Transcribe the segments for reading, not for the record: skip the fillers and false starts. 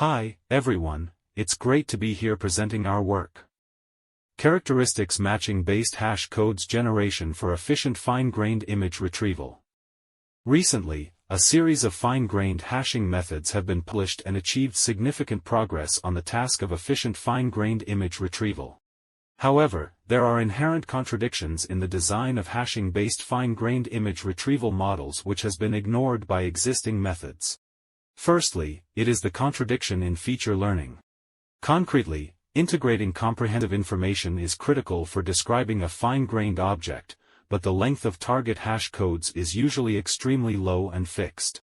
Hi, everyone, it's great to be here presenting our work. Characteristics matching based hash codes generation for efficient fine-grained image retrieval. Recently, a series of fine-grained hashing methods have been published and achieved significant progress on the task of efficient fine-grained image retrieval. However, there are inherent contradictions in the design of hashing-based fine-grained image retrieval models which has been ignored by existing methods. Firstly, it is the contradiction in feature learning. Concretely, integrating comprehensive information is critical for describing a fine-grained object, but the length of target hash codes is usually extremely low and fixed.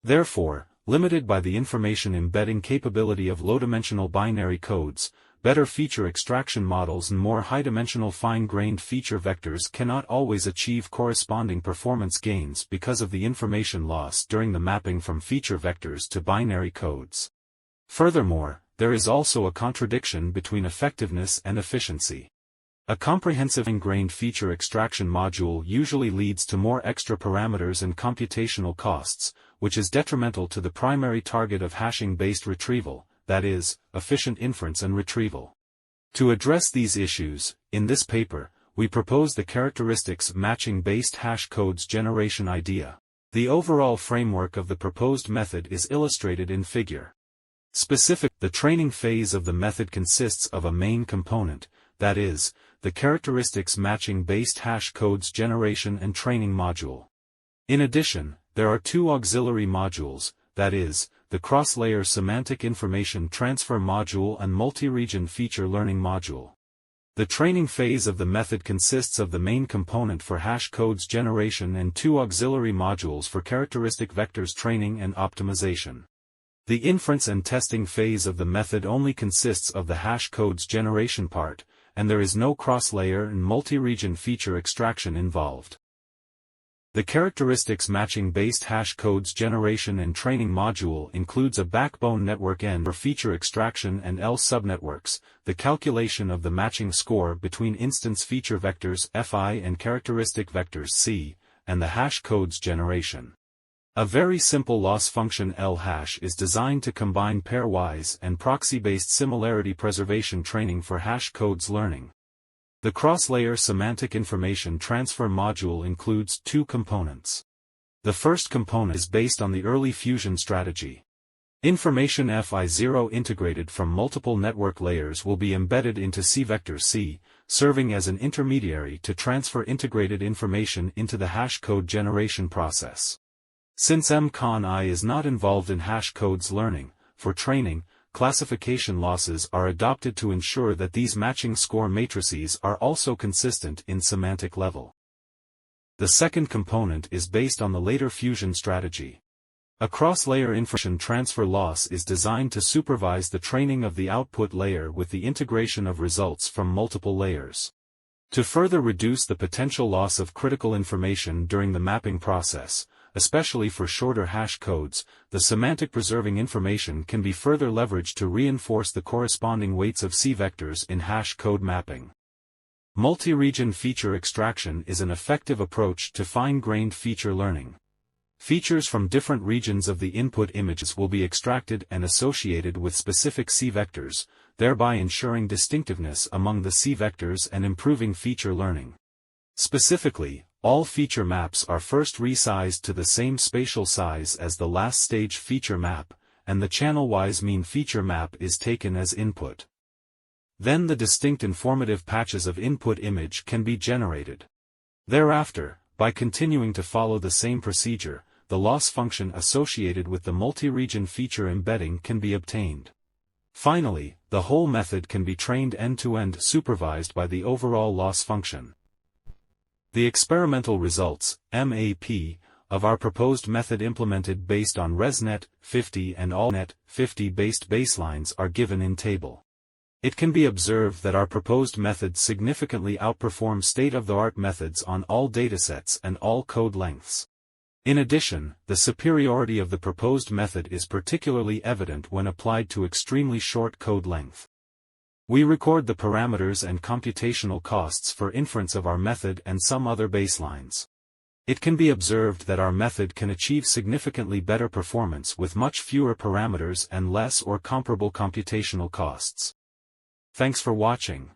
Therefore, limited by the information embedding capability of low-dimensional binary codes, better feature extraction models and more high-dimensional fine-grained feature vectors cannot always achieve corresponding performance gains because of the information loss during the mapping from feature vectors to binary codes. Furthermore, there is also a contradiction between effectiveness and efficiency. A comprehensive fine-grained feature extraction module usually leads to more extra parameters and computational costs, which is detrimental to the primary target of hashing-based retrieval, that is, efficient inference and retrieval. To address these issues, in this paper, we propose the characteristics matching based hash codes generation idea. The overall framework of the proposed method is illustrated in figure. The training phase of the method consists of a main component, that is, the characteristics matching based hash codes generation and training module. In addition, there are two auxiliary modules, that is, the cross-layer semantic information transfer module and multi-region feature learning module. The training phase of the method consists of the main component for hash codes generation and two auxiliary modules for characteristic vectors training and optimization. The inference and testing phase of the method only consists of the hash codes generation part, and there is no cross-layer and multi-region feature extraction involved. The characteristics matching based hash codes generation and training module includes a backbone network N for feature extraction and L subnetworks, the calculation of the matching score between instance feature vectors Fi and characteristic vectors C, and the hash codes generation. A very simple loss function L hash is designed to combine pairwise and proxy-based similarity preservation training for hash codes learning. The cross-layer semantic information transfer module includes two components. The first component is based on the early fusion strategy. Information Fi0 integrated from multiple network layers will be embedded into C-vector C, serving as an intermediary to transfer integrated information into the hash code generation process. Since mcon is not involved in hash codes learning, for training, classification losses are adopted to ensure that these matching score matrices are also consistent in semantic level. The second component is based on the later fusion strategy. A cross-layer information transfer loss is designed to supervise the training of the output layer with the integration of results from multiple layers. To further reduce the potential loss of critical information during the mapping process, especially for shorter hash codes, the semantic preserving information can be further leveraged to reinforce the corresponding weights of C vectors in hash code mapping. Multi-region feature extraction is an effective approach to fine-grained feature learning. Features from different regions of the input images will be extracted and associated with specific C vectors, thereby ensuring distinctiveness among the C vectors and improving feature learning. Specifically, all feature maps are first resized to the same spatial size as the last stage feature map, and the channel-wise mean feature map is taken as input. Then the distinct informative patches of input image can be generated. Thereafter, by continuing to follow the same procedure, the loss function associated with the multi-region feature embedding can be obtained. Finally, the whole method can be trained end-to-end supervised by the overall loss function. The experimental results, MAP, of our proposed method implemented based on ResNet 50 and AllNet 50 based baselines are given in table. It can be observed that our proposed method significantly outperforms state-of-the-art methods on all datasets and all code lengths. In addition, the superiority of the proposed method is particularly evident when applied to extremely short code length. We record the parameters and computational costs for inference of our method and some other baselines. It can be observed that our method can achieve significantly better performance with much fewer parameters and less or comparable computational costs. Thanks for watching.